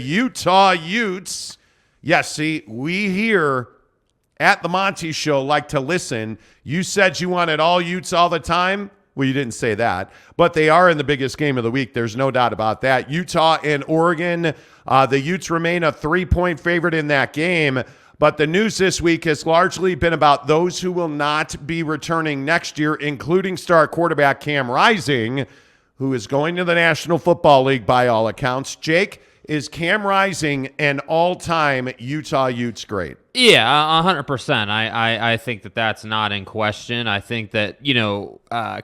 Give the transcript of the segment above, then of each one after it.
Utah Utes. Yes, see, we here at the Monty Show like to listen. You said you wanted all Utes all the time. Well, you didn't say that, but they are in the biggest game of the week. There's no doubt about that. Utah and Oregon, the Utes remain a 3-point favorite in that game, but the news this week has largely been about those who will not be returning next year, including star quarterback Cam Rising, who is going to the National Football League by all accounts. Jake, is Cam Rising an all-time Utah Utes great? Yeah, 100%. I think that that's not in question. I think that,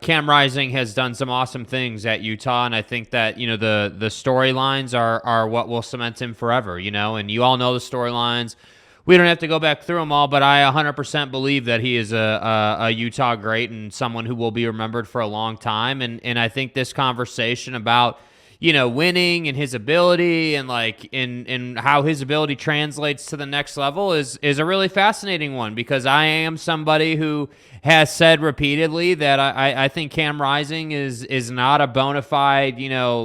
Cam Rising has done some awesome things at Utah, and I think that, the storylines are what will cement him forever, and you all know the storylines. We don't have to go back through them all, but I 100% believe that he is a Utah great and someone who will be remembered for a long time, and I think this conversation about winning and his ability and in how his ability translates to the next level is a really fascinating one, because I am somebody who has said repeatedly that I think Cam Rising is not a bona fide,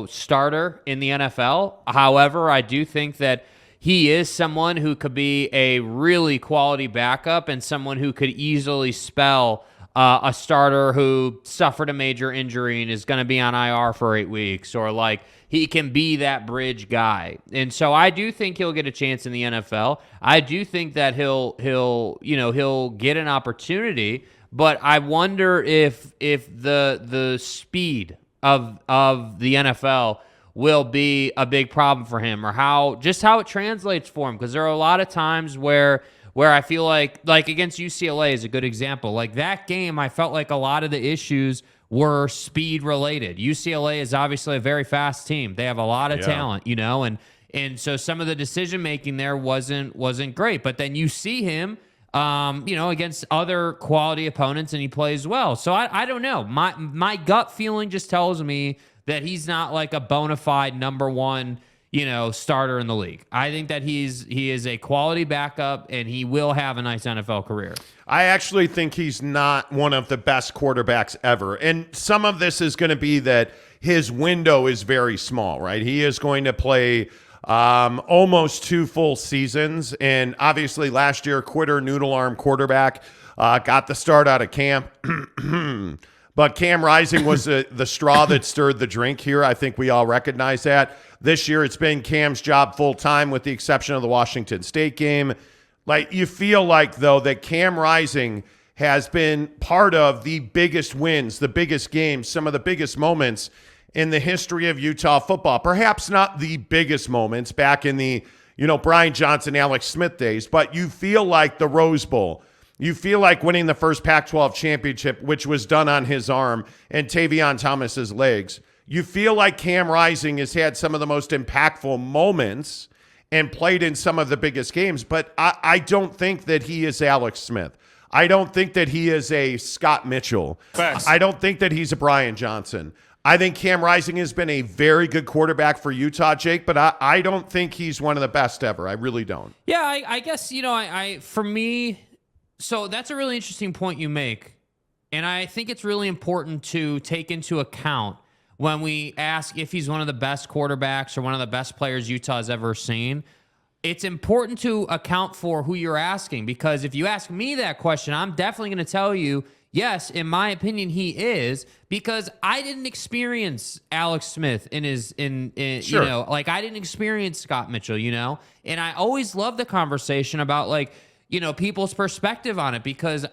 starter in the NFL. However, I do think that he is someone who could be a really quality backup and someone who could easily spell a starter who suffered a major injury and is going to be on IR for 8 weeks, or he can be that bridge guy. And so I do think he'll get a chance in the NFL. I do think that he'll get an opportunity, but I wonder if the speed of the NFL will be a big problem for him, or how it translates for him, because there are a lot of times where I feel like against UCLA is a good example. Like that game, I felt like a lot of the issues were speed related. UCLA is obviously a very fast team. They have a lot of talent, and so some of the decision making there wasn't great. But then you see him, against other quality opponents, and he plays well. So I don't know. My gut feeling just tells me that he's not like a bona fide number one starter in the league. I think that he is a quality backup, and he will have a nice NFL career. I actually think he's not one of the best quarterbacks ever. And some of this is going to be that his window is very small, right? He is going to play almost 2 full seasons. And obviously last year, quitter, noodle arm quarterback, got the start out of camp. But Cam Rising was the straw that stirred the drink here. I think we all recognize that. This year, it's been Cam's job full-time with the exception of the Washington State game. You feel like, though, that Cam Rising has been part of the biggest wins, the biggest games, some of the biggest moments in the history of Utah football. Perhaps not the biggest moments back in the, Brian Johnson, Alex Smith days, but you feel like the Rose Bowl. You feel like winning the first Pac-12 championship, which was done on his arm and Tavion Thomas's legs. You feel like Cam Rising has had some of the most impactful moments and played in some of the biggest games, but I don't think that he is Alex Smith. I don't think that he is a Scott Mitchell. Facts. I don't think that he's a Brian Johnson. I think Cam Rising has been a very good quarterback for Utah, Jake, but I don't think he's one of the best ever. I really don't. Yeah, I guess, for me, so that's a really interesting point you make, and I think it's really important to take into account when we ask if he's one of the best quarterbacks or one of the best players Utah has ever seen. It's important to account for who you're asking, because if you ask me that question, I'm definitely going to tell you, yes, in my opinion, he is, because I didn't experience Alex Smith in Sure. I didn't experience Scott Mitchell, and I always love the conversation about people's perspective on it, because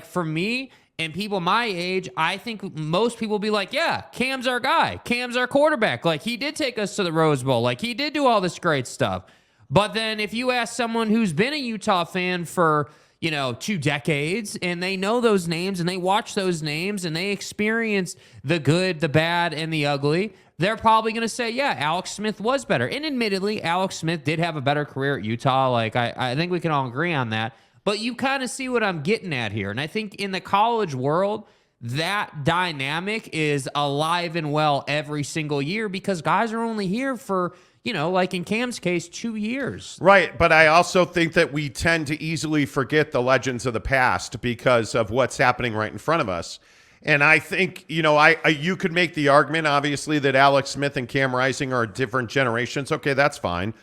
for me and people my age, I think most people be like, yeah, Cam's our guy. Cam's our quarterback. He did take us to the Rose Bowl. He did do all this great stuff. But then if you ask someone who's been a Utah fan for, 2 decades, and they know those names and they watch those names and they experience the good, the bad, and the ugly, they're probably going to say, yeah, Alex Smith was better. And admittedly, Alex Smith did have a better career at Utah. I think we can all agree on that. But you kind of see what I'm getting at here. And I think in the college world, that dynamic is alive and well every single year, because guys are only here for, in Cam's case, 2 years. Right, but I also think that we tend to easily forget the legends of the past because of what's happening right in front of us. And I think, you could make the argument, obviously, that Alex Smith and Cam Rising are different generations. Okay, that's fine.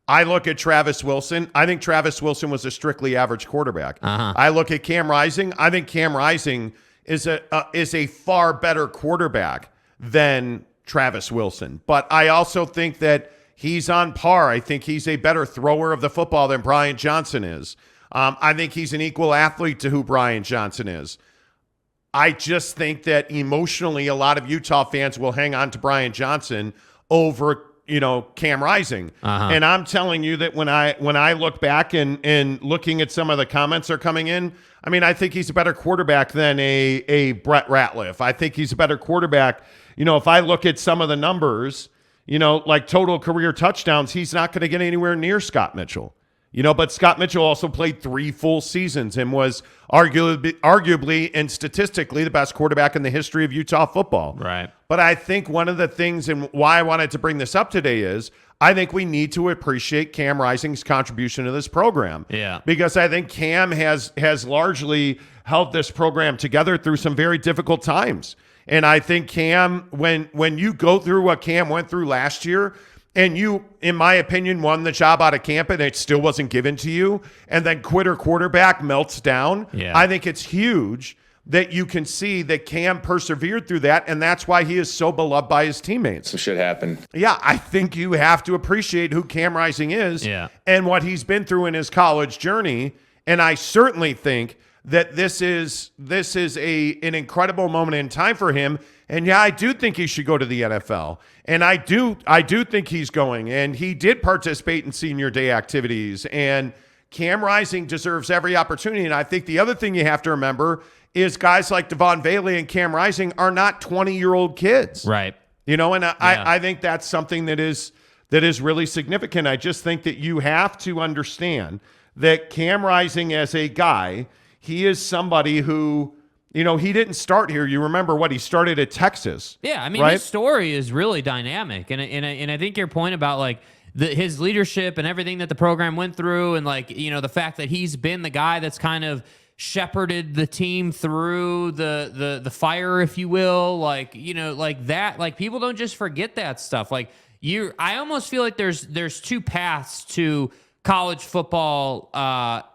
I look at Travis Wilson. I think Travis Wilson was a strictly average quarterback. I look at Cam Rising. I think Cam Rising is a far better quarterback than Travis Wilson. But I also think that he's on par. I think he's a better thrower of the football than Brian Johnson is. I think he's an equal athlete to who Brian Johnson is. I just think that emotionally, a lot of Utah fans will hang on to Brian Johnson over Cam Rising. And I'm telling you that when I look back and looking at some of the comments that are coming in, I mean, I think he's a better quarterback than a Brett Ratliff. I think he's a better quarterback. If I look at some of the numbers, like total career touchdowns, he's not going to get anywhere near Scott Mitchell. But Scott Mitchell also played 3 full seasons and was arguably and statistically the best quarterback in the history of Utah football. Right. But I think one of the things and why I wanted to bring this up today is I think we need to appreciate Cam Rising's contribution to this program. Yeah. Because I think Cam has largely held this program together through some very difficult times. And I think Cam, when you go through what Cam went through last year, and you, in my opinion, won the job out of camp and it still wasn't given to you, and then quitter quarterback melts down, I think it's huge that you can see that Cam persevered through that, and that's why he is so beloved by his teammates. Some shit happened. Yeah, I think you have to appreciate who Cam Rising is and what he's been through in his college journey, and I certainly think that this is an incredible moment in time for him. And yeah, I do think he should go to the NFL. And I do think he's going. And he did participate in senior day activities. And Cam Rising deserves every opportunity. And I think the other thing you have to remember is guys like Devon Bailey and Cam Rising are not 20-year-old kids. Right. I think that's something that is really significant. I just think that you have to understand that Cam Rising as a guy, he is somebody who, he didn't start here. You remember he started at Texas. Yeah, I mean, right? His story is really dynamic. And I think your point about, his leadership and everything that the program went through and, the fact that he's been the guy that's kind of shepherded the team through the fire, if you will, that. People don't just forget that stuff. I almost feel like there's 2 paths to college football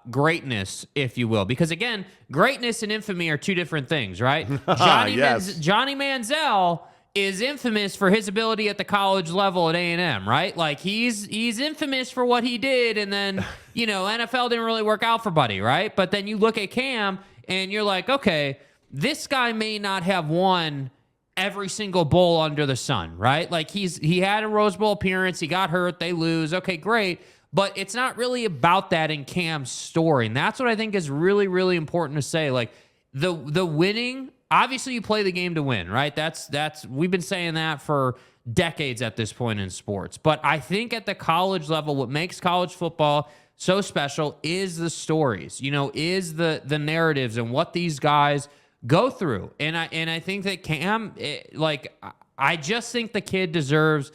greatness, if you will. Because, again, greatness and infamy are 2 different things, right? Yes. Johnny Manziel is infamous for his ability at the college level at A&M, right? He's infamous for what he did, and then, NFL didn't really work out for Buddy, right? But then you look at Cam, and you're like, okay, this guy may not have won every single bowl under the sun, right? He had a Rose Bowl appearance, he got hurt, they lose, okay, great. But it's not really about that in Cam's story. And that's what I think is really, really important to say. The winning, obviously you play the game to win, right? That's we've been saying that for decades at this point in sports. But I think at the college level, what makes college football so special is the stories, is the narratives and what these guys go through. And I think that Cam, I just think the kid deserves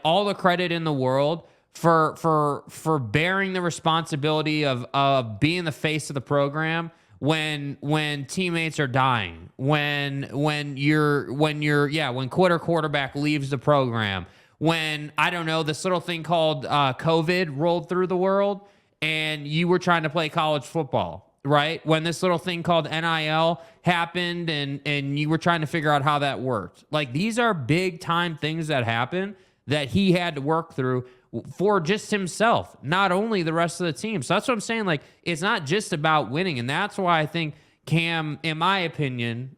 all the credit in the world for bearing the responsibility of being the face of the program when teammates are dying, when quitter quarterback leaves the program, when this little thing called COVID rolled through the world and you were trying to play college football, right? When this little thing called NIL happened and you were trying to figure out how that worked. These are big time things that happen that he had to work through for just himself, not only the rest of the team. So that's what I'm saying. It's not just about winning. And that's why I think Cam, in my opinion,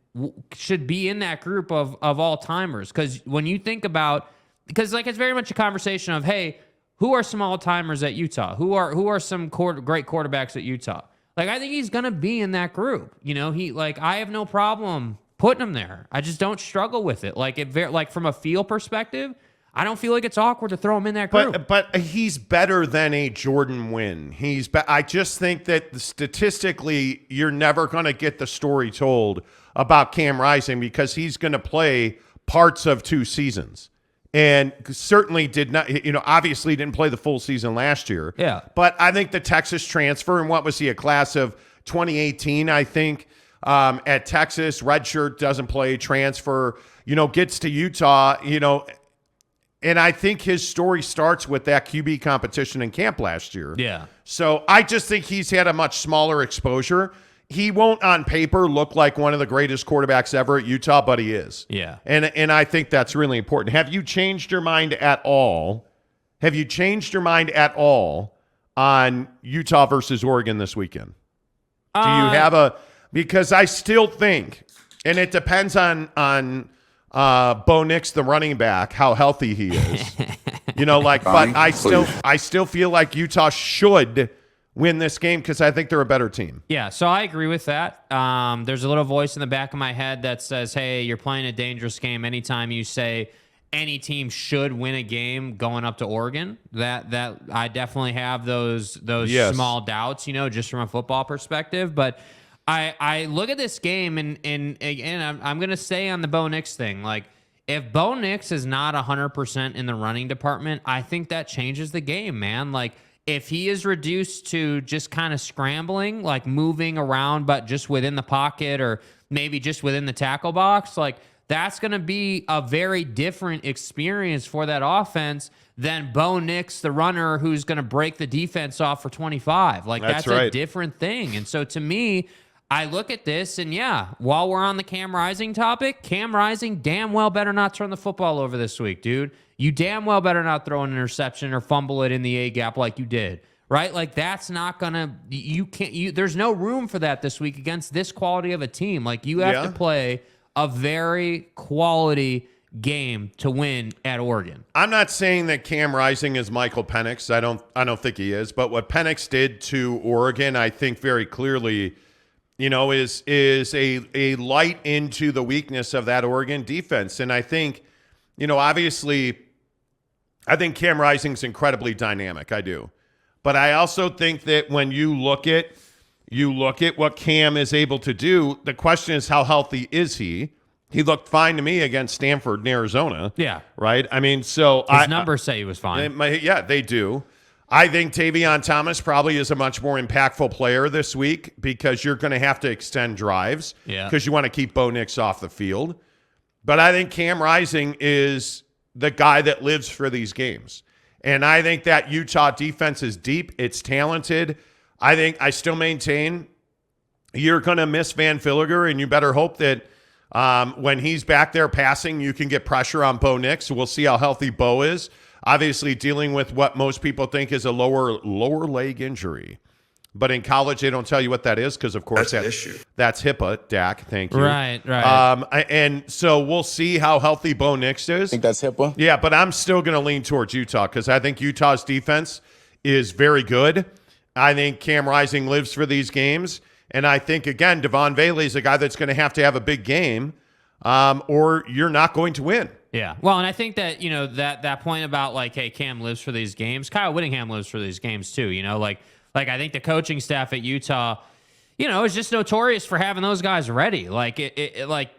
should be in that group of all-timers. Because when you think about, it's very much a conversation of, hey, who are some all-timers at Utah? Who are some great quarterbacks at Utah? I think he's going to be in that group. I have no problem putting him there. I just don't struggle with it. From a feel perspective, I don't feel like it's awkward to throw him in that group. But he's better than a Jordan Wynn. I just think that statistically, you're never going to get the story told about Cam Rising because he's going to play parts of 2 seasons. And certainly did not, obviously didn't play the full season last year. Yeah. But I think the Texas transfer, and what was he, a class of 2018, I think, at Texas, redshirt, doesn't play, transfer, gets to Utah, And I think his story starts with that QB competition in camp last year. Yeah. So I just think he's had a much smaller exposure. He won't on paper look like one of the greatest quarterbacks ever at Utah, but he is. Yeah. And I think that's really important. Have you changed your mind at all? Have you changed your mind at all on Utah versus Oregon this weekend? Do you have because I still think, and it depends on Bo Nix, the running back, how healthy he is. But I still feel like Utah should win this game because I think they're a better team. Yeah, so I agree with that. There's a little voice in the back of my head that says, hey, you're playing a dangerous game anytime you say any team should win a game going up to Oregon. That I definitely have those Yes. small doubts, just from a football perspective. But I look at this game, and again, I'm going to stay on the Bo Nix thing. Like, if Bo Nix is not 100% in the running department, I think that changes the game, man. Like, if he is reduced to just kind of scrambling, like moving around, but just within the pocket or maybe just within the tackle box, like that's going to be a very different experience for that offense than Bo Nix, the runner, who's going to break the defense off for 25. Like that's right. a different thing. And so to me, I look at this and yeah, while we're on the Cam Rising topic, Cam Rising damn well better not turn the football over this week, dude. You damn well better not throw an interception or fumble it in the A gap like you did, right? Like that's not gonna. There's no room for that this week against this quality of a team. Like you have to play a very quality game to win at Oregon. I'm not saying that Cam Rising is Michael Penix. I don't think he is. But what Penix did to Oregon, I think very clearly, is a light into the weakness of that Oregon defense. And I think, obviously, I think Cam Rising's incredibly dynamic. I do. But I also think that when you look at what Cam is able to do, the question is how healthy is he? He looked fine to me against Stanford and Arizona. Yeah. Right? I mean, so his numbers say he was fine. Yeah, they do. I think Tavion Thomas probably is a much more impactful player this week because you're going to have to extend drives because you want to keep Bo Nix off the field. But I think Cam Rising is the guy that lives for these games. And I think that Utah defense is deep. It's talented. I still maintain you're going to miss Van Filliger, and you better hope that when he's back there passing, you can get pressure on Bo Nix. We'll see how healthy Bo is. Obviously dealing with what most people think is a lower leg injury. But in college, they don't tell you what that is because, of course, that's HIPAA, Dak. Thank you. Right. And so we'll see how healthy Bo Nix is. I think that's HIPAA. Yeah, but I'm still going to lean towards Utah because I think Utah's defense is very good. I think Cam Rising lives for these games. And I think, again, Devon Bailey is a guy that's going to have a big game or you're not going to win. Yeah. Well, and I think that, that point about like, hey, Cam lives for these games. Kyle Whittingham lives for these games too, Like I think the coaching staff at Utah, is just notorious for having those guys ready. Like like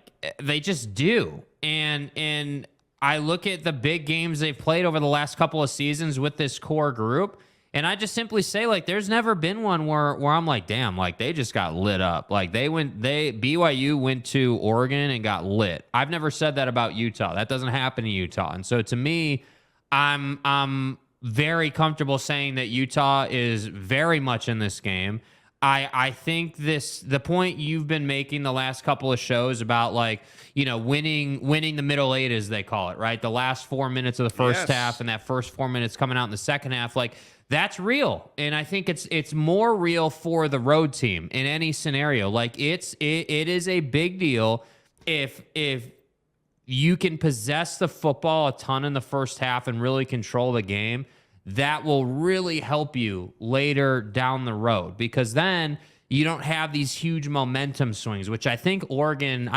they just do. And I look at the big games they've played over the last couple of seasons with this core group, and I just simply say like there's never been one where I'm like, damn, like they just got lit up. Like BYU went to Oregon and got lit. I've never said that about Utah. That doesn't happen in Utah. And so to me, I'm very comfortable saying that Utah is very much in this game. I think the point you've been making the last couple of shows about like, winning the middle eight as they call it, right? The last 4 minutes of the first half and that first 4 minutes coming out in the second half, like that's real. And I think it's more real for the road team in any scenario. Like it is a big deal if you can possess the football a ton in the first half and really control the game. That will really help you later down the road because then you don't have these huge momentum swings, which I think Oregon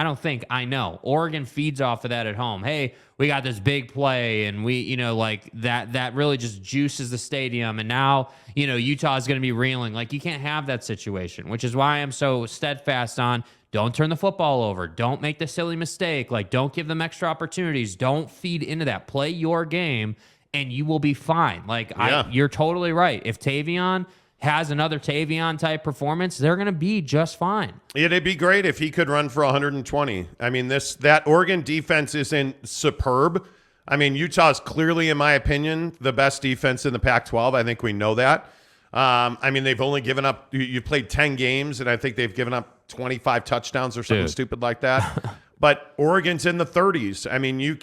feeds off of that at home. Hey, we got this big play and we, like that really just juices the stadium. And now, Utah is going to be reeling. Like you can't have that situation, which is why I'm so steadfast on don't turn the football over. Don't make the silly mistake. Like don't give them extra opportunities. Don't feed into that. Play your game. And you will be fine. Like you're totally right. If Tavion has another Tavion type performance, they're going to be just fine. It'd be great if he could run for 120. I mean, that Oregon defense isn't superb. I mean, Utah is clearly, in my opinion, the best defense in the Pac-12. I think we know that. I mean, they've only given up – you played 10 games, and I think they've given up 25 touchdowns or something stupid like that. But Oregon's in the 30s. I mean, you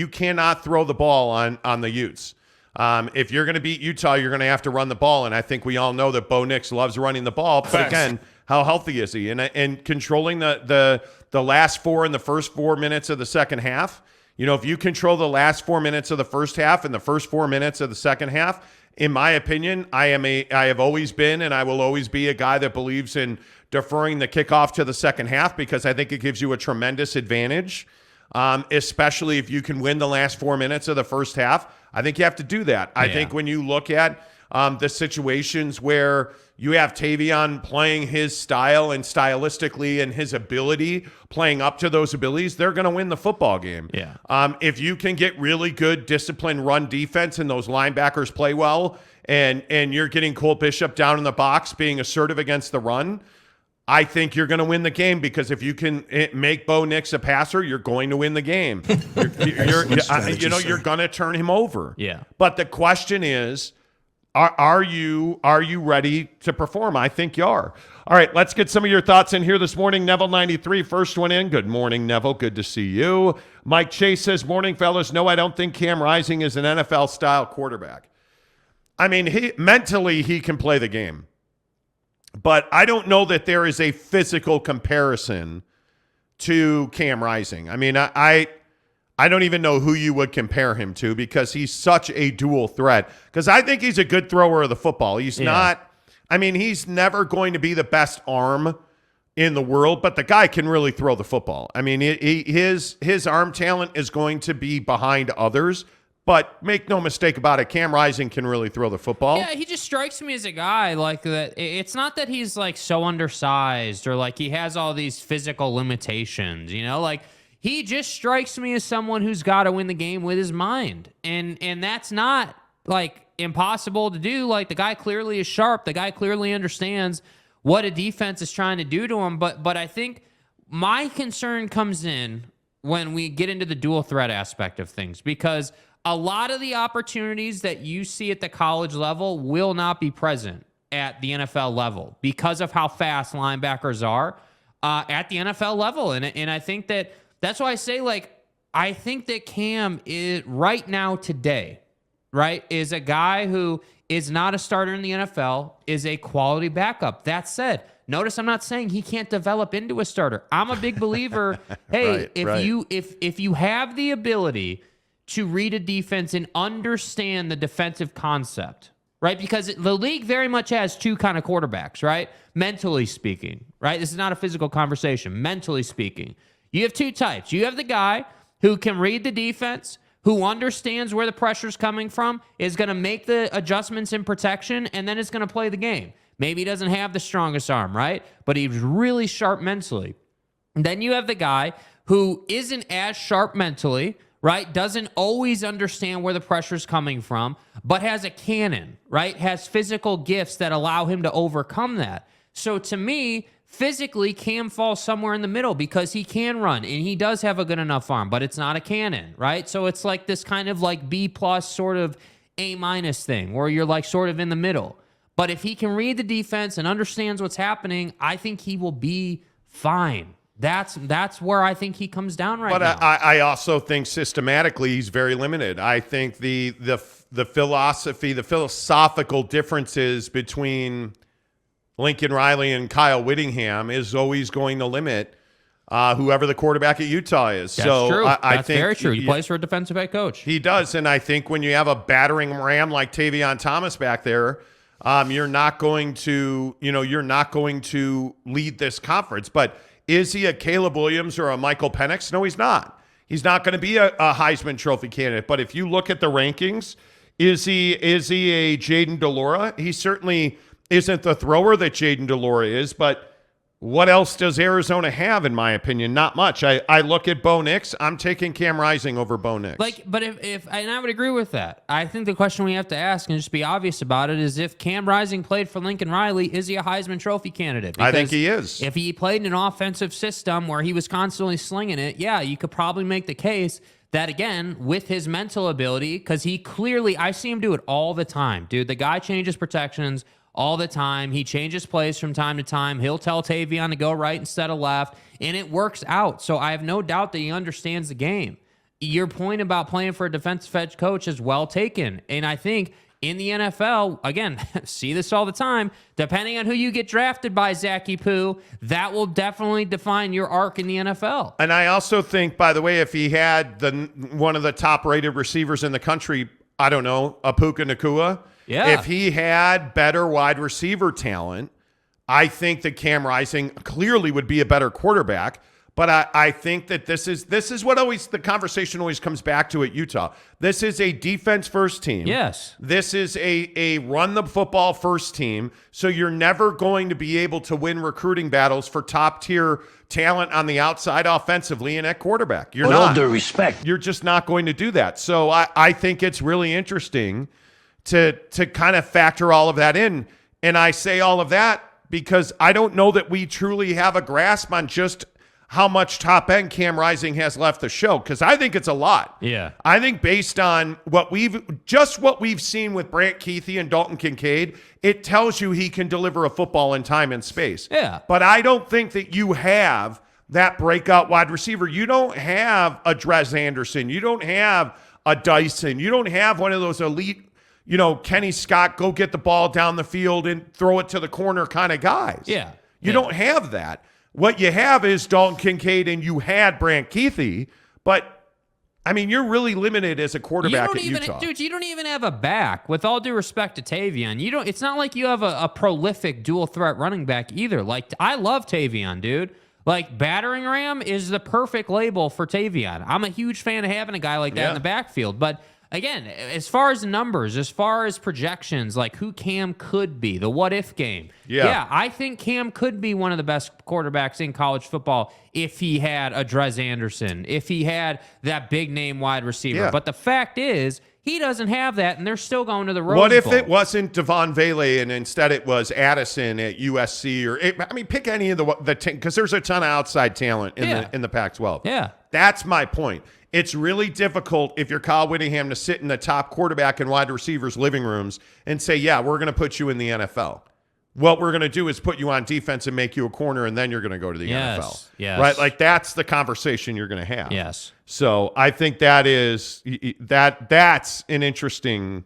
cannot throw the ball on the Utes. If you're going to beat Utah, you're going to have to run the ball, and I think we all know that Bo Nix loves running the ball. But again, how healthy is he? And controlling the last four and the first 4 minutes of the second half. You know, if you control the last 4 minutes of the first half and the first 4 minutes of the second half, in my opinion, I have always been and I will always be a guy that believes in deferring the kickoff to the second half because I think it gives you a tremendous advantage, especially if you can win the last 4 minutes of the first half. I think you have to do that. I think when you look at the situations where you have Tavion playing his style and stylistically and his ability, playing up to those abilities, they're going to win the football game. Yeah. If you can get really good disciplined run defense and those linebackers play well and you're getting Cole Bishop down in the box being assertive against the run, I think you're going to win the game because if you can make Bo Nix a passer, you're going to win the game. You're going to turn him over. Yeah. But the question is, are you ready to perform? I think you are. All right, let's get some of your thoughts in here this morning. Neville93, first one in. Good morning, Neville. Good to see you. Mike Chase says, morning, fellas. No, I don't think Cam Rising is an NFL-style quarterback. I mean, mentally, he can play the game. But I don't know that there is a physical comparison to Cam Rising. I mean, I don't even know who you would compare him to because he's such a dual threat. Because I think he's a good thrower of the football. He's not – I mean, he's never going to be the best arm in the world, but the guy can really throw the football. I mean, his arm talent is going to be behind others. But make no mistake about it, Cam Rising can really throw the football. Yeah, he just strikes me as a guy like that. It's not that he's like so undersized or like he has all these physical limitations, you know? Like he just strikes me as someone who's got to win the game with his mind. And that's not like impossible to do. Like the guy clearly is sharp. The guy clearly understands what a defense is trying to do to him. But I think my concern comes in when we get into the dual threat aspect of things because a lot of the opportunities that you see at the college level will not be present at the NFL level because of how fast linebackers are at the NFL level. And I think that's why I say, like, I think that Cam is right now today, right, is a guy who is not a starter in the NFL, is a quality backup. That said, notice I'm not saying he can't develop into a starter. I'm a big believer, hey, if you have the ability to read a defense and understand the defensive concept, right? Because the league very much has two kind of quarterbacks, right? Mentally speaking, right? This is not a physical conversation. Mentally speaking, you have two types. You have the guy who can read the defense, who understands where the pressure's coming from, is going to make the adjustments in protection, and then is going to play the game. Maybe he doesn't have the strongest arm, right? But he's really sharp mentally. And then you have the guy who isn't as sharp mentally, right? Doesn't always understand where the pressure's coming from, but has a cannon, right? Has physical gifts that allow him to overcome that. So to me, physically, Cam falls somewhere in the middle because he can run and he does have a good enough arm, but it's not a cannon, right? So it's like this kind of like B+ sort of A- thing where you're like sort of in the middle. But if he can read the defense and understands what's happening, I think he will be fine. That's where I think he comes down right now. But I also think systematically he's very limited. I think the philosophical differences between Lincoln Riley and Kyle Whittingham is always going to limit whoever the quarterback at Utah is. That's true. I That's think very true. He plays for a defensive head coach. He does, and I think when you have a battering ram like Tavion Thomas back there, you're not going to lead this conference. But is he a Caleb Williams or a Michael Penix? No, he's not. He's not going to be a Heisman Trophy candidate. But if you look at the rankings, is he a Jaden Delora? He certainly isn't the thrower that Jaden Delora is, but what else does Arizona have, in my opinion? Not much. I look at Bo Nix. I'm taking Cam Rising over Bo Nix. But if and I would agree with that. I think the question we have to ask and just be obvious about it is if Cam Rising played for Lincoln Riley, is he a Heisman Trophy candidate? Because I think he is. If he played in an offensive system where he was constantly slinging it, yeah, you could probably make the case that, again, with his mental ability, because he clearly, I see him do it all the time, dude. The guy changes protections all the time. He changes plays from time to time. He'll tell Tavion to go right instead of left, and it works out. So I have no doubt that he understands the game. Your point about playing for a defensive edge coach is well taken. And I think in the NFL, again, see this all the time, depending on who you get drafted by, Zachy Poo, that will definitely define your arc in the NFL. And I also think, by the way, if he had one of the top-rated receivers in the country, I don't know, Puka Nacua, if he had better wide receiver talent, I think that Cam Rising clearly would be a better quarterback. But I think that this is what always the conversation always comes back to at Utah. This is a defense first team. Yes. This is a run the football first team. So you're never going to be able to win recruiting battles for top tier talent on the outside offensively and at quarterback. You're not. With all due respect, you're just not going to do that. So I think it's really interesting to kind of factor all of that in. And I say all of that because I don't know that we truly have a grasp on just how much top end Cam Rising has left the show, because I think it's a lot. Yeah. I think based on what we've seen with Brant Keithy and Dalton Kincaid, it tells you he can deliver a football in time and space. Yeah. But I don't think that you have that breakout wide receiver. You don't have a Drez Anderson. You don't have a Dyson. You don't have one of those elite, Kenny Scott, go get the ball down the field and throw it to the corner kind of guys. Yeah. You don't have that. What you have is Dalton Kincaid, and you had Brant Keithy, but I mean, you're really limited as a quarterback at Utah. Dude, you don't even have a back. With all due respect to Tavion, it's not like you have a prolific dual threat running back either. Like, I love Tavion, dude. Like, battering ram is the perfect label for Tavion. I'm a huge fan of having a guy like that in the backfield, but again, as far as numbers, as far as projections, like who Cam could be, the what-if game. Yeah, I think Cam could be one of the best quarterbacks in college football if he had a Drez Anderson, if he had that big-name wide receiver. Yeah. But the fact is, he doesn't have that, and they're still going to the Rose Bowl. What if it wasn't Devon Vele, and instead it was Addison at USC? Pick any of the because there's a ton of outside talent in the Pac-12. Yeah. That's my point. It's really difficult if you're Kyle Whittingham to sit in the top quarterback and wide receivers' living rooms and say, yeah, we're going to put you in the NFL. What we're going to do is put you on defense and make you a corner, and then you're going to go to the NFL. Yes. Right? Like, that's the conversation you're going to have. Yes. So I think that's an interesting,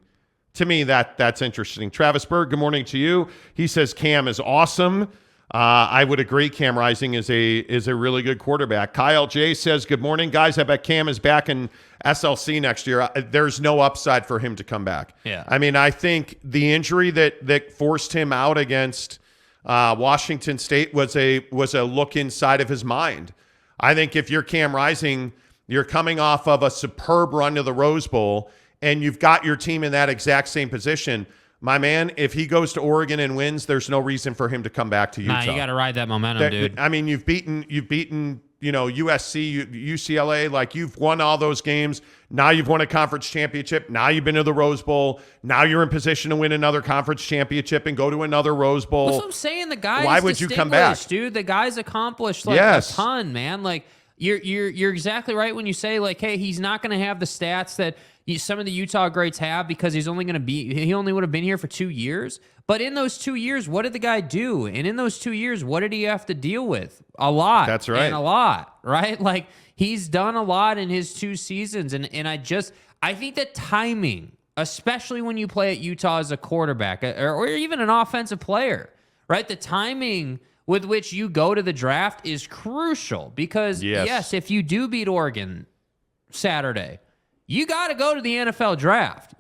to me, that's interesting. Travis Berg, good morning to you. He says Cam is awesome. I would agree. Cam Rising is a really good quarterback. Kyle J says, good morning, guys. I bet Cam is back in SLC next year. There's no upside for him to come back. Yeah. I mean, I think the injury that forced him out against Washington State was a look inside of his mind. I think if you're Cam Rising, you're coming off of a superb run to the Rose Bowl, and you've got your team in that exact same position. My man, if he goes to Oregon and wins, there's no reason for him to come back to Utah. Nah, you got to ride that momentum, dude. I mean, you've beaten USC, UCLA, like you've won all those games. Now you've won a conference championship. Now you've been to the Rose Bowl. Now you're in position to win another conference championship and go to another Rose Bowl. That's what I'm saying. The guy's Why would you come back, dude? The guy's accomplished a ton, man. Like you're exactly right when you say like, hey, he's not going to have the stats that some of the Utah greats have because he only would have been here for 2 years. But in those 2 years, what did the guy do? And in those 2 years, what did he have to deal with? A lot. That's right. And a lot, right? Like he's done a lot in his 2 seasons. And I think that timing, especially when you play at Utah as a quarterback or even an offensive player, right? The timing with which you go to the draft is crucial because yes, if you do beat Oregon Saturday, you got to go to the NFL draft.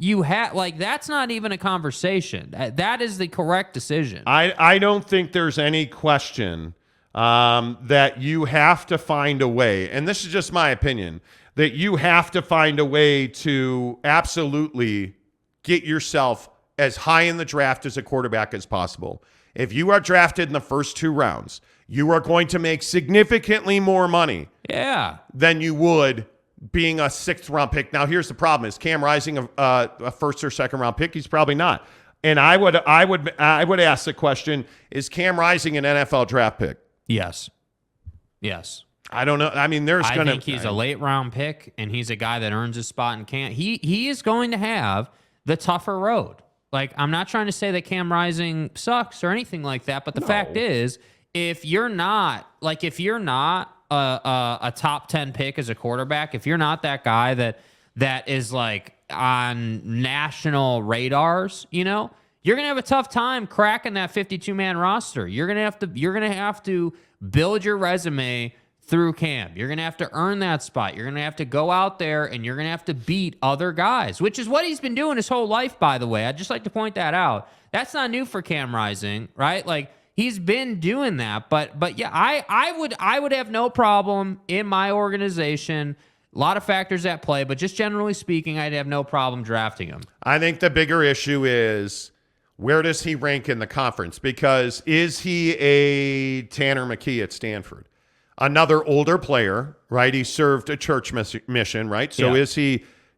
That's not even a conversation. That is the correct decision. I don't think there's any question that you have to find a way, and this is just my opinion, that you have to find a way to absolutely get yourself as high in the draft as a quarterback as possible. If you are drafted in the first 2 rounds, you are going to make significantly more money than you would being a 6th round pick. Now, here's the problem: is Cam Rising a first or second round pick? He's probably not. And I would ask the question: is Cam Rising an NFL draft pick? Yes. I don't know. I mean, I think he's a late round pick, and he's a guy that earns his spot in camp. He is going to have the tougher road. Like, I'm not trying to say that Cam Rising sucks or anything like that, but the fact is, if you're not a top 10 pick as a quarterback, if you're not that guy that is like on national radars, you know, you're gonna have a tough time cracking that 52-man roster. You're gonna have to build your resume through camp. You're going to have to earn that spot. You're going to have to go out there and you're going to have to beat other guys, which is what he's been doing his whole life, by the way. I'd just like to point that out. That's not new for Cam Rising, right? Like, he's been doing that. But yeah, I would have no problem in my organization. A lot of factors at play, but just generally speaking, I'd have no problem drafting him. I think the bigger issue is, where does he rank in the conference? Because is he a Tanner McKee at Stanford? Another older player, right? He served a church mission, right? So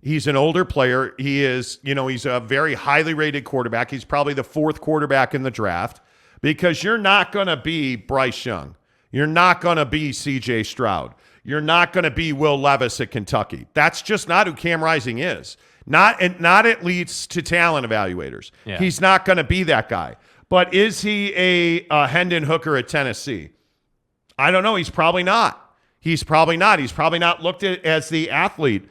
he's an older player. He is, he's a very highly rated quarterback. He's probably the 4th quarterback in the draft, because you're not going to be Bryce Young. You're not going to be C.J. Stroud. You're not going to be Will Levis at Kentucky. That's just not who Cam Rising is. Not at least to talent evaluators. Yeah. He's not going to be that guy. But is he a Hendon Hooker at Tennessee? I don't know. He's probably not. He's probably not looked at as the athlete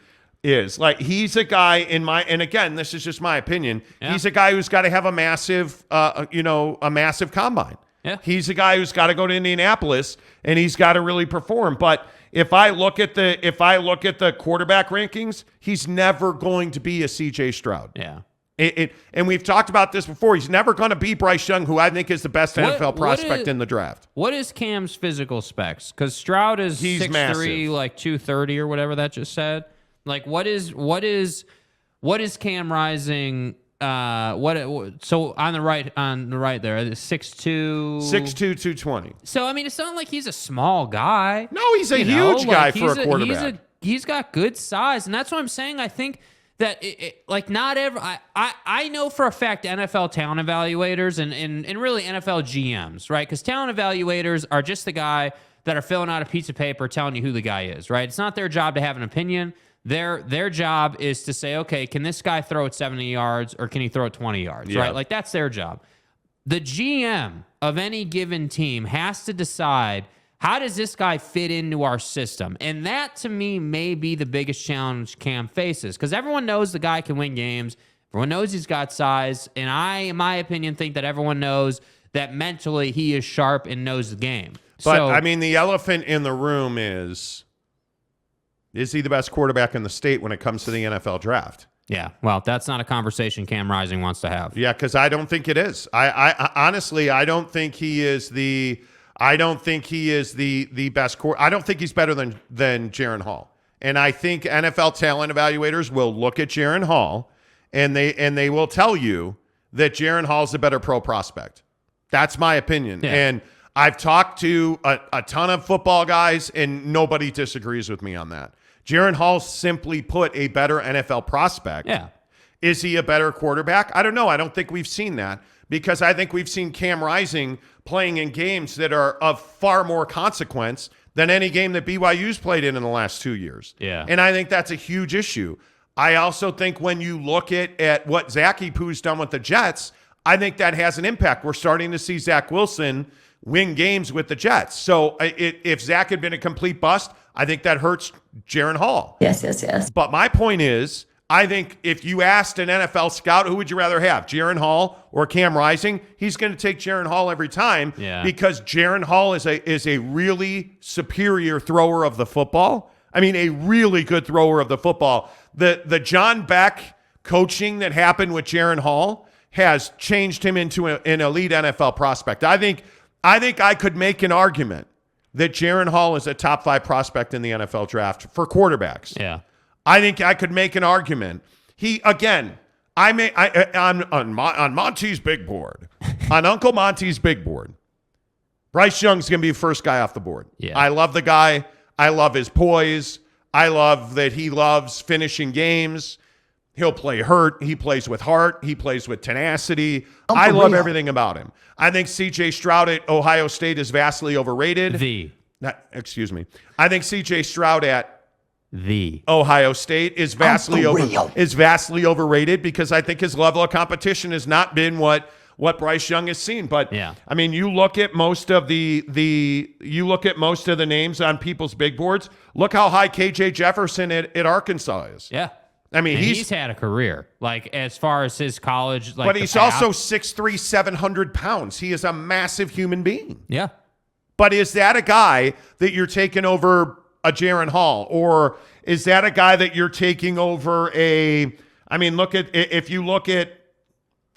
is. Like, he's a guy and again, this is just my opinion. Yeah. He's a guy who's got to have a massive combine. Yeah. He's a guy who's got to go to Indianapolis and he's got to really perform. But if I look at the quarterback rankings, he's never going to be a CJ Stroud. Yeah. And we've talked about this before. He's never going to be Bryce Young, who I think is the best NFL prospect in the draft. What is Cam's physical specs? Because Stroud is 6'3", like 230 or whatever that just said. Like, what is Cam Rising? So on the right there, 6'2", 220. So I mean, it's not like he's a small guy. No, he's a huge guy for a quarterback. He's got good size, and that's what I'm saying. I think that not every I know for a fact NFL talent evaluators and really NFL GMs, right? Because talent evaluators are just the guy that are filling out a piece of paper telling you who the guy is, right? It's not their job to have an opinion. Their job is to say, okay, can this guy throw it 70 yards or can he throw it 20 yards, right? Like, that's their job. The GM of any given team has to decide, how does this guy fit into our system? And that, to me, may be the biggest challenge Cam faces, because everyone knows the guy can win games. Everyone knows he's got size. And I, in my opinion, think that everyone knows that mentally he is sharp and knows the game. But, I mean, the elephant in the room is he the best quarterback in the state when it comes to the NFL draft? Yeah, well, that's not a conversation Cam Rising wants to have. Yeah, because I don't think it is. I honestly, I don't think he is the best I don't think he's better than Jaren Hall. And I think NFL talent evaluators will look at Jaren Hall and they will tell you that Jaren Hall's a better pro prospect. That's my opinion. Yeah. And I've talked to a ton of football guys and nobody disagrees with me on that. Jaren Hall, simply put, a better NFL prospect. Yeah. Is he a better quarterback? I don't know. I don't think we've seen that, because I think we've seen Cam Rising playing in games that are of far more consequence than any game that BYU's played in the last 2 years. Yeah. And I think that's a huge issue. I also think when you look at what Zach Epu's done with the Jets, I think that has an impact. We're starting to see Zach Wilson win games with the Jets. So if Zach had been a complete bust, I think that hurts Jaren Hall. Yes. But my point is, I think if you asked an NFL scout, who would you rather have, Jaren Hall or Cam Rising? He's going to take Jaren Hall every time, because Jaren Hall is a really superior thrower of the football. I mean, a really good thrower of the football. The John Beck coaching that happened with Jaren Hall has changed him into an elite NFL prospect. I think I could make an argument that Jaren Hall is a top 5 prospect in the NFL draft for quarterbacks. Yeah. I think I could make an argument. On Monty's big board, on Uncle Monty's big board, Bryce Young's going to be the first guy off the board. Yeah. I love the guy. I love his poise. I love that he loves finishing games. He'll play hurt. He plays with heart. He plays with tenacity. I love everything about him. I think C.J. Stroud at Ohio State is vastly overrated. excuse me. I think C.J. Stroud at The Ohio State is vastly overrated because I think his level of competition has not been what Bryce Young has seen. But Yeah. I mean, you look at most of the names on people's big boards. Look how high KJ Jefferson at Arkansas is. Yeah. I mean, And he's had a career, like as far as his college, like. But he's also 6'3", 700 pounds. He is a massive human being. Yeah. But is that a guy that you're taking over a Jaron Hall, or is that a guy that you're taking over if you look at,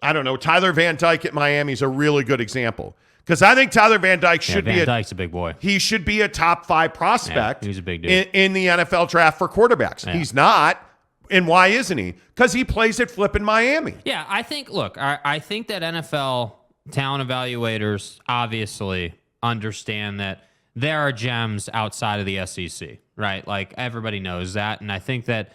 I don't know, Tyler Van Dyke at Miami is a really good example. Because I think Tyler Van Dyke should be Van Dyke's a big boy. He should be a top 5 prospect. He's a big dude. In the NFL draft for quarterbacks. Yeah. He's not. And why isn't he? Because he plays at flipping Miami. Yeah, I think that NFL talent evaluators obviously understand that there are gems outside of the SEC, right? Like everybody knows that. And I think that,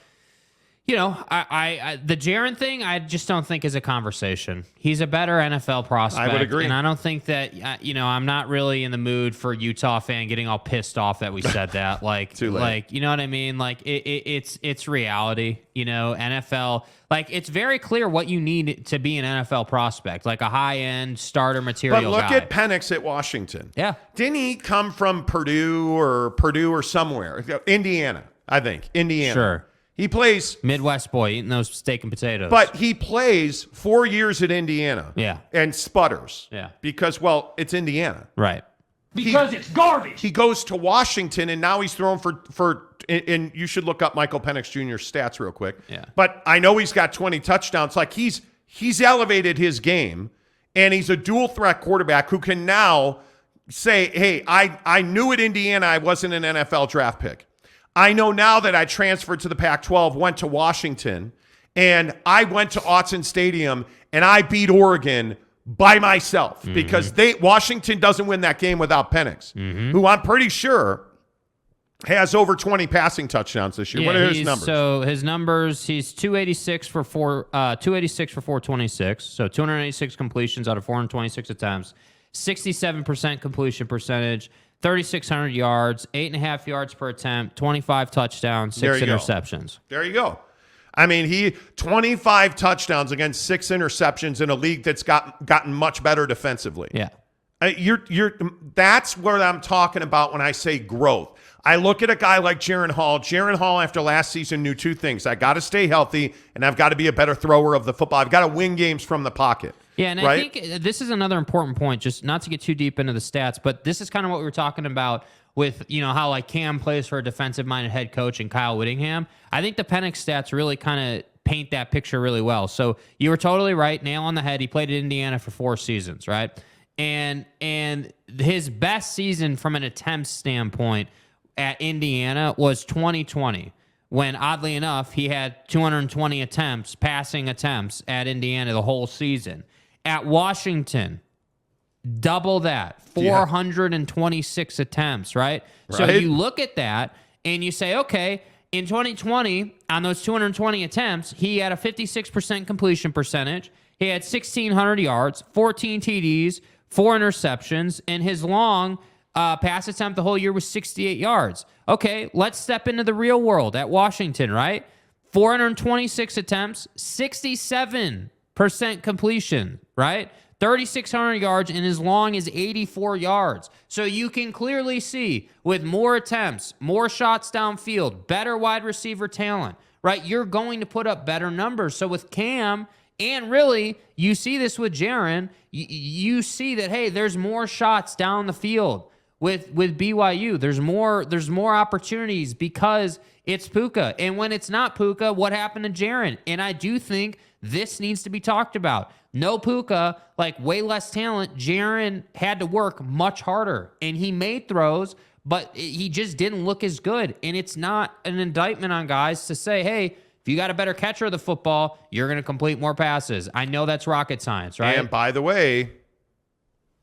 the Jaron thing, I just don't think is a conversation. He's a better NFL prospect. I would agree. And I don't think that, I'm not really in the mood for a Utah fan getting all pissed off that we said that. Like, Too late. Like, you know what I mean? Like, it's reality, NFL. Like, it's very clear what you need to be an NFL prospect, like a high-end starter material But look guy. at Penix at Washington. Yeah. Didn't he come from Purdue or somewhere? Indiana, I think. Indiana. Sure. He plays, Midwest boy eating those steak and potatoes. but he plays 4 years at Indiana. Yeah. And sputters. Yeah. Because, well, it's Indiana. Right. Because it's garbage. He goes to Washington, and now he's throwing and you should look up Michael Penix Jr.'s stats real quick. Yeah. But I know he's got 20 touchdowns. Like he's elevated his game, and he's a dual threat quarterback who can now say, hey, I knew at Indiana I wasn't an NFL draft pick. I know now that I transferred to the Pac-12, went to Washington, and I went to Autzen Stadium, and I beat Oregon by myself because Washington doesn't win that game without Penix, who I'm pretty sure has over 20 passing touchdowns this year. Yeah, what are his numbers? So his numbers, he's 286 for 426, so 286 completions out of 426 attempts, 67% completion percentage, 3,600 yards, 8.5 yards per attempt, 25 touchdowns, 6 interceptions. There you go. I mean, he 25 touchdowns against 6 interceptions in a league that's gotten much better defensively. Yeah. That's what I'm talking about when I say growth. I look at a guy like Jaron Hall. Jaron Hall, after last season, knew 2 things. I got to stay healthy, and I've got to be a better thrower of the football. I've got to win games from the pocket. Yeah, and right? I think this is another important point, just not to get too deep into the stats, but this is kind of what we were talking about with, how like Cam plays for a defensive-minded head coach and Kyle Whittingham. I think the Penix stats really kind of paint that picture really well. So you were totally right, nail on the head. He played at Indiana for 4 seasons, right? And his best season from an attempt standpoint at Indiana was 2020, when oddly enough he had 220 passing attempts at Indiana the whole season. At Washington, double that, 426 attempts, right? So you look at that and you say, okay, in 2020, on those 220 attempts, he had a 56% completion percentage. He had 1,600 yards, 14 TDs, 4 interceptions, and his long pass attempt the whole year was 68 yards. Okay, let's step into the real world at Washington, right? 426 attempts, 67% completion, right? 3,600 yards and as long as 84 yards. So you can clearly see with more attempts, more shots downfield, better wide receiver talent, right? You're going to put up better numbers. So with Cam, and really, you see this with Jaron, you see that, hey, there's more shots down the field with BYU. There's more opportunities because it's Puka. And when it's not Puka, what happened to Jaron? And I do think this needs to be talked about. No Puka, like way less talent. Jaron had to work much harder, and he made throws, but he just didn't look as good. And it's not an indictment on guys to say, hey, if you got a better catcher of the football, you're going to complete more passes. I know that's rocket science, right? And by the way,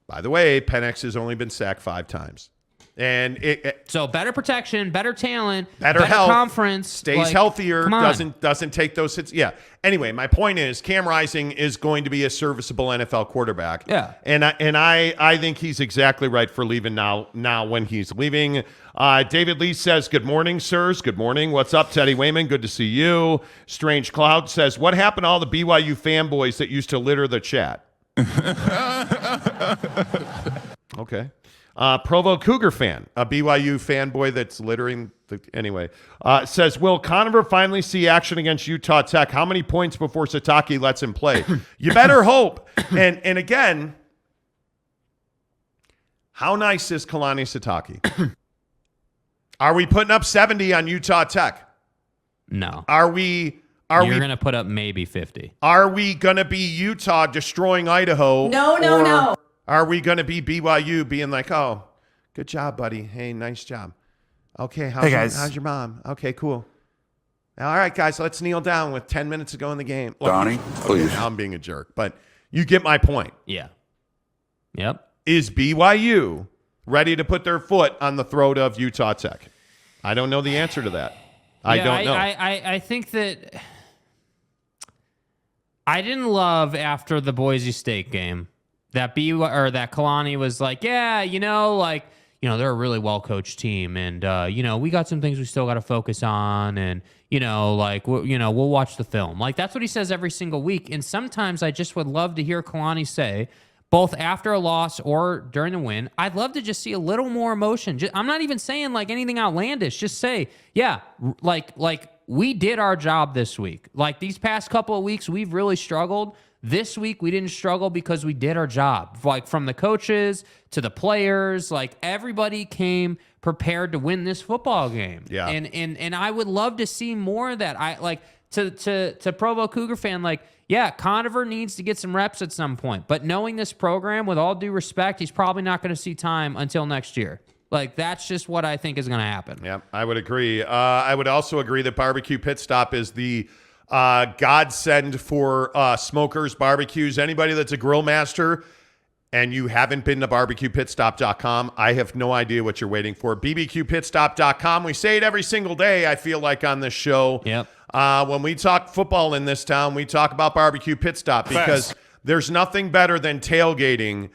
Penix has only been sacked 5 times. And so better protection, better talent, better health, conference, stays healthier, doesn't take those hits. Yeah. Anyway, my point is Cam Rising is going to be a serviceable NFL quarterback. Yeah. And I think he's exactly right for leaving now when he's leaving. David Lee says, good morning, sirs. Good morning. What's up, Teddy Wayman? Good to see you. Strange Cloud says, what happened to all the BYU fanboys that used to litter the chat? Okay. Provo Cougar fan, a BYU fanboy that's littering. Says, will Conover finally see action against Utah Tech? How many points before Satake lets him play? You better hope. And again, how nice is Kalani Satake? Are we putting up 70 on Utah Tech? No. Are we going to put up maybe 50. Are we going to be Utah destroying Idaho? No. Are we going to be BYU being like, oh, good job, buddy. Hey, nice job. Okay, how's your mom? Okay, cool. All right, guys, let's kneel down with 10 minutes to go in the game. Look, Donnie, please. Now I'm being a jerk, but you get my point. Yeah. Yep. Is BYU ready to put their foot on the throat of Utah Tech? I don't know the answer to that. I don't know. I think that I didn't love after the Boise State game that that Kalani was like, yeah, they're a really well-coached team, and we got some things we still got to focus on, and we'll watch the film. Like, that's what he says every single week. And sometimes I just would love to hear Kalani say, both after a loss or during the win, I'd love to just see a little more emotion. I'm not even saying like anything outlandish. Just say, yeah, like we did our job this week. Like, these past couple of weeks, we've really struggled. This week, we didn't struggle because we did our job. Like, from the coaches to the players, like, everybody came prepared to win this football game. Yeah. And I would love to see more of that. I like to Provo Cougar fan, like, yeah, Conover needs to get some reps at some point. But knowing this program, with all due respect, he's probably not going to see time until next year. Like, that's just what I think is going to happen. Yeah, I would agree. I would also agree that Barbecue Pit Stop is the godsend for smokers, barbecues. Anybody that's a grill master and you haven't been to barbecuepitstop.com, I have no idea what you're waiting for. bbqpitstop.com. We say it every single day, I feel like, on this show. Yep. When we talk football in this town, we talk about Barbecue Pit Stop because there's nothing better than tailgating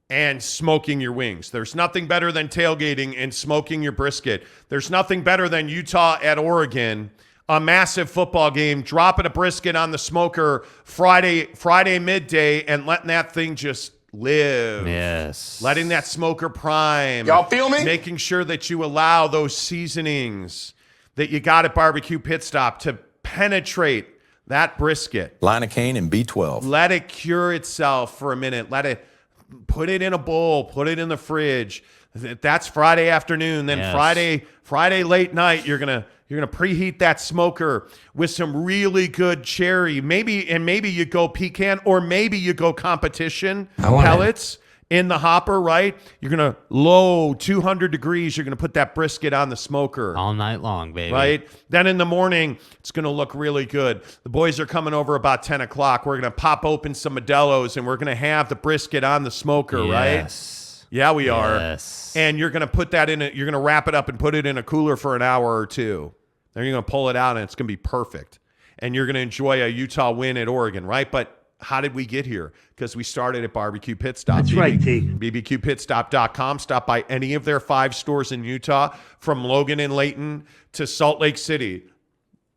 and smoking your wings. There's nothing better than tailgating and smoking your brisket. There's nothing better than Utah at Oregon, a massive football game, dropping a brisket on the smoker Friday midday and letting that thing just live. Yes. Letting that smoker prime. Y'all feel me? Making sure that you allow those seasonings that you got at Barbecue Pit Stop to penetrate that brisket. Lidocaine and B12. Let it cure itself for a minute. Let it put it in a bowl, put it in the fridge. That's Friday afternoon. Then yes. Friday late night, you're gonna preheat that smoker with some really good cherry. Maybe you go pecan, or maybe you go competition pellets in the hopper, right? You're going to low 200 degrees. You're going to put that brisket on the smoker. All night long, baby. Right? Then in the morning, it's going to look really good. The boys are coming over about 10 o'clock. We're going to pop open some Modelo's, and we're going to have the brisket on the smoker, yes. right? Yeah, we are. Yes. And you're going to put that you're going to wrap it up and put it in a cooler for an hour or two. Then you're going to pull it out, and it's going to be perfect. And you're going to enjoy a Utah win at Oregon, right? But how did we get here? Because we started at Barbecue Pit Stop. That's right, T. bbqpitstop.com. Stop by any of their 5 stores in Utah, from Logan and Layton to Salt Lake City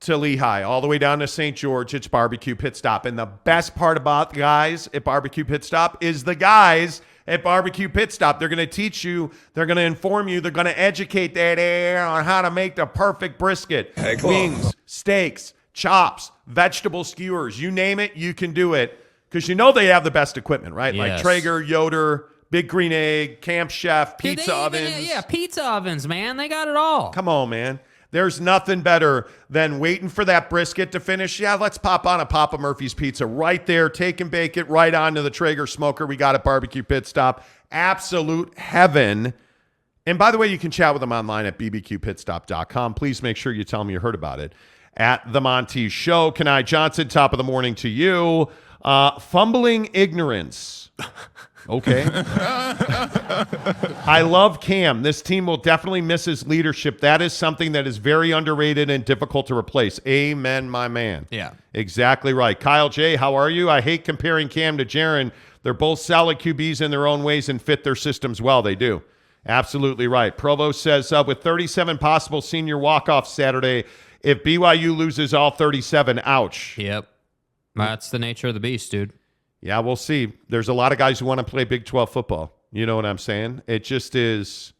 to Lehigh, all the way down to St. George. It's Barbecue Pit Stop. And the best part about the guys at Barbecue Pit Stop is the guys at Barbecue Pit Stop. They're going to teach you, they're going to inform you, they're going to educate that air on how to make the perfect brisket. Wings, steaks, chops, vegetable skewers, you name it, you can do it. Because you know they have the best equipment, right? Yes. Like Traeger, Yoder, Big Green Egg, Camp Chef, pizza ovens. Yeah, pizza ovens, man. They got it all. Come on, man. There's nothing better than waiting for that brisket to finish. Yeah, let's pop on a Papa Murphy's pizza right there. Take and bake it right onto the Traeger smoker we got at Barbecue Pit Stop. Absolute heaven. And by the way, you can chat with them online at bbqpitstop.com. Please make sure you tell them you heard about it at The Monty Show. Kenai Johnson, top of the morning to you. Fumbling ignorance. Okay. I love Cam. This team will definitely miss his leadership. That is something that is very underrated and difficult to replace. Amen, my man. Yeah. Exactly right. Kyle J., how are you? I hate comparing Cam to Jaron. They're both solid QBs in their own ways and fit their systems well. They do. Absolutely right. Provo says, with 37 possible senior walk-offs Saturday, if BYU loses all 37, ouch. Yep. That's the nature of the beast, dude. Yeah, we'll see. There's a lot of guys who want to play Big 12 football. You know what I'm saying? It just is.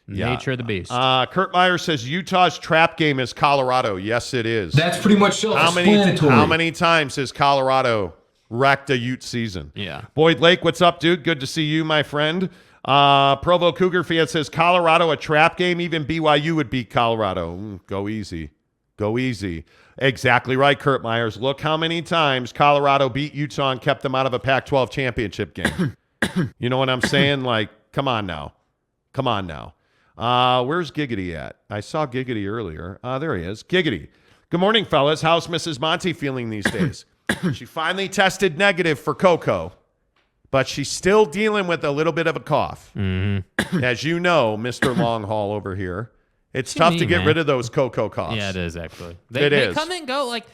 Yeah. Nature of the beast. Kurt Meyer says Utah's trap game is Colorado. Yes, it is. That's pretty much self-explanatory. How many times has Colorado wrecked a Ute season? Yeah. Boyd Lake, what's up, dude? Good to see you, my friend. Provo Cougar fan says Colorado a trap game. Even BYU would beat Colorado. Go easy. Go easy. Exactly right, Kurt Myers. Look how many times Colorado beat Utah and kept them out of a Pac-12 championship game. You know what I'm saying? Like, come on now. Come on now. Where's Giggity at? I saw Giggity earlier. There he is. Giggity. Good morning, fellas. How's Mrs. Monty feeling these days? She finally tested negative for Coco, but she's still dealing with a little bit of a cough. Mm-hmm. As you know, Mr. Long Haul over here. It's tough to get rid of those Coco coughs. Yeah, it is actually. They come and go like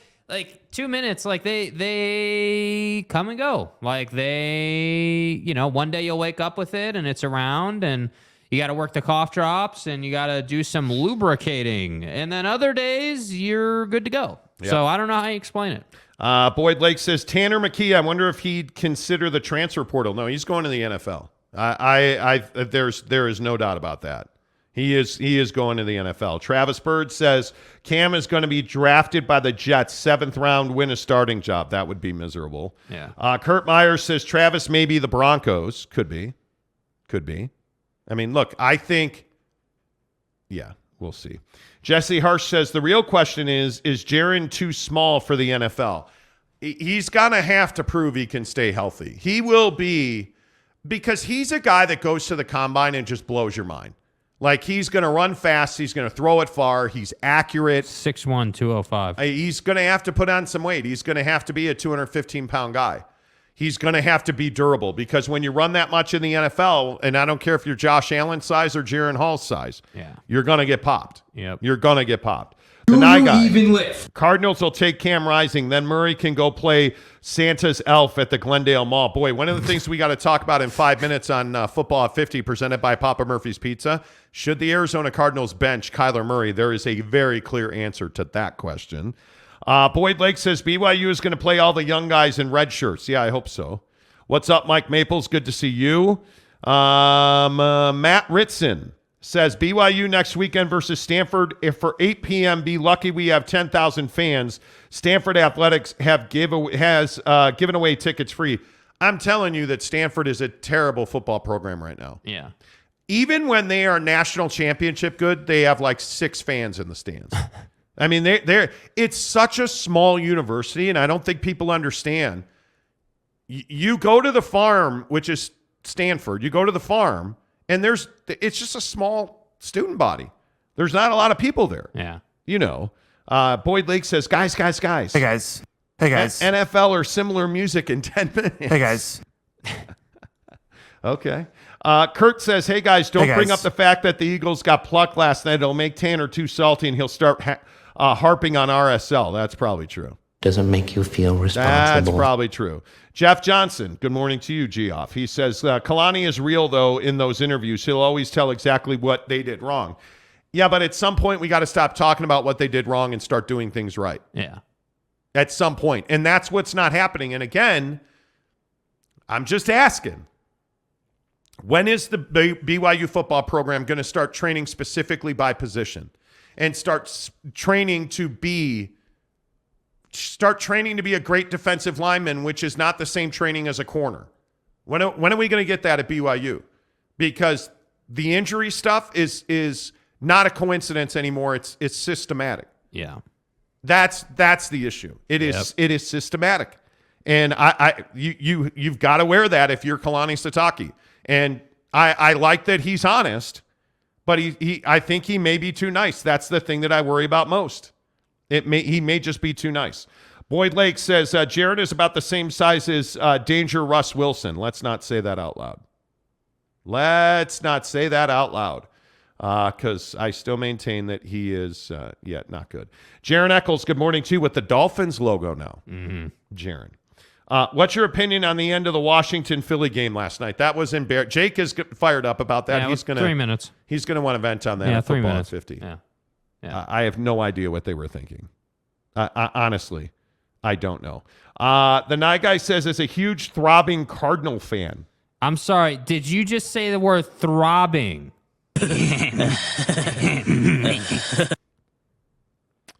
2 minutes. Like they come and go. Like one day you'll wake up with it and it's around and you got to work the cough drops and you got to do some lubricating. And then other days you're good to go. Yep. So I don't know how you explain it. Boyd Lake says, Tanner McKee, I wonder if he'd consider the transfer portal. No, he's going to the NFL. There is no doubt about that. He is going to the NFL. Travis Bird says Cam is going to be drafted by the Jets, 7th round, win a starting job. That would be miserable. Yeah. Kurt Myers says Travis may be the Broncos. Could be. I mean, look, I think, yeah, we'll see. Jesse Harsh says the real question is Jaron too small for the NFL? He's going to have to prove he can stay healthy. He will be, because he's a guy that goes to the combine and just blows your mind. Like, he's going to run fast. He's going to throw it far. He's accurate. 6'1", 205. He's going to have to put on some weight. He's going to have to be a 215-pound guy. He's going to have to be durable because when you run that much in the NFL, and I don't care if you're Josh Allen size or Jaron Hall's size, you're going to get popped. Yep. You're going to get popped. Do you even lift? Cardinals will take Cam Rising. Then Murray can go play Santa's elf at the Glendale Mall. Boy, one of the things we got to talk about in 5 minutes on Football at 50, presented by Papa Murphy's Pizza. Should the Arizona Cardinals bench Kyler Murray? There is a very clear answer to that question. Boyd Lake says BYU is going to play all the young guys in red shirts. Yeah, I hope so. What's up, Mike Maples? Good to see you. Matt Ritson says BYU next weekend versus Stanford. If for 8 p.m., be lucky we have 10,000 fans. Stanford Athletics has given away tickets free. I'm telling you that Stanford is a terrible football program right now. Yeah. Even when they are national championship good, they have like 6 fans in the stands. I mean, it's such a small university, and I don't think people understand. You go to the farm, which is Stanford. You go to the farm, and it's just a small student body. There's not a lot of people there. Yeah. You know, Boyd Lake says, guys. Hey, guys. NFL or similar music in 10 minutes. Hey, guys. Okay. Kurt says, hey, guys, don't bring up the fact that the Eagles got plucked last night. It'll make Tanner too salty, and he'll start harping on RSL. That's probably true. Doesn't make you feel responsible. That's probably true. Jeff Johnson, good morning to you, Geoff. He says, Kalani is real, though, in those interviews. He'll always tell exactly what they did wrong. Yeah, but at some point, we got to stop talking about what they did wrong and start doing things right. Yeah. At some point. And that's what's not happening. And again, I'm just asking, when is the BYU football program going to start training specifically by position and start training to be a great defensive lineman, which is not the same training as a corner? When are we going to get that at BYU? Because the injury stuff is not a coincidence anymore. It's systematic. Yeah. That's the issue. It is systematic. And you've got to wear that if you're Kalani Sitake. And I like that he's honest, but I think he may be too nice. That's the thing that I worry about most. He may just be too nice. Boyd Lake says, Jared is about the same size as Danger Russ Wilson. Let's not say that out loud. Let's not say that out loud. Because I still maintain that he is, not good. Jaron Eccles, good morning to you with the Dolphins logo now. Mm-hmm. Jaron. What's your opinion on the end of the Washington-Philly game last night? That was embarrassing. Jake is fired up about that. Yeah, he's gonna 3 minutes. He's going to want to vent on that. Yeah, at 3 Football minutes. At 50. Yeah. I have no idea what they were thinking. Honestly, I don't know. The Nye Guy says, as a huge throbbing Cardinal fan. I'm sorry. Did you just say the word throbbing?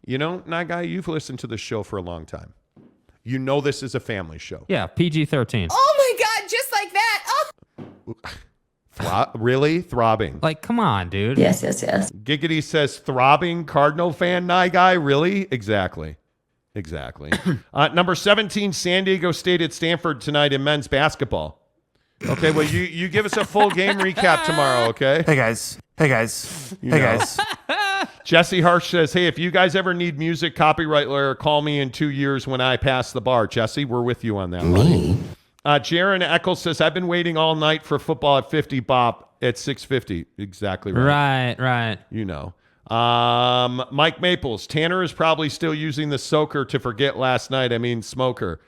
You know, Nye Guy, you've listened to the show for a long time. You know this is a family show. Yeah, PG-13. Oh my God, just like that. Oh. Really? Throbbing. Like, come on, dude. Yes. Giggity says, throbbing Cardinal fan, Nye Guy? Really? Exactly. Number 17, San Diego State at Stanford tonight in men's basketball. Okay, well, you give us a full game recap tomorrow, okay? Hey guys. Jesse Harsh says, hey, if you guys ever need music copyright lawyer, call me in 2 years when I pass the bar. Jesse, we're with you on that. Me? Jaron Eccles says, I've been waiting all night for football at 50 bop at 6:50. Exactly right. Right. You know. Mike Maples, Tanner is probably still using the soaker to forget last night. I mean, smoker.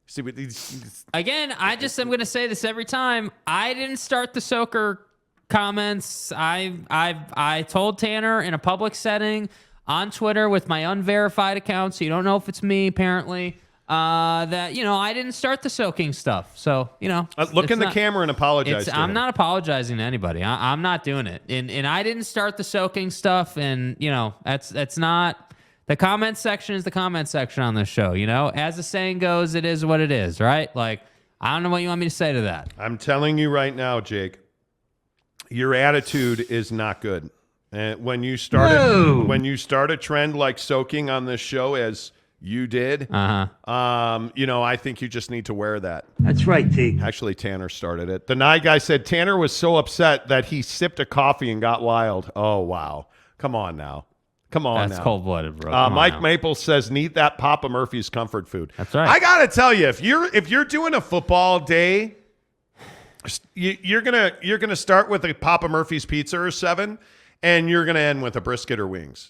See what these. Again, I'm going to say this every time. I didn't start the soaker comments. I told Tanner in a public setting on Twitter with my unverified account, so you don't know if it's me apparently, that I didn't start the soaking stuff. So look in the camera and apologize. I'm not apologizing to anybody. I'm not doing it, and I didn't start the soaking stuff. And that's not. The comment section is the comment section on this show. As the saying goes, it is what it is, right? Like, I don't know what you want me to say to that. I'm telling you right now, Jake, your attitude is not good. And when you start a trend like soaking on this show, as you did, I think you just need to wear that. That's right, T. Actually, Tanner started it. The Nye Guy said Tanner was so upset that he sipped a coffee and got wild. Oh, wow. Come on now. That's cold-blooded, bro. Mike Maple says, need that Papa Murphy's comfort food. That's right. I gotta tell you, if you're doing a football day, you're gonna start with a Papa Murphy's pizza or 7, and you're gonna end with a brisket or wings.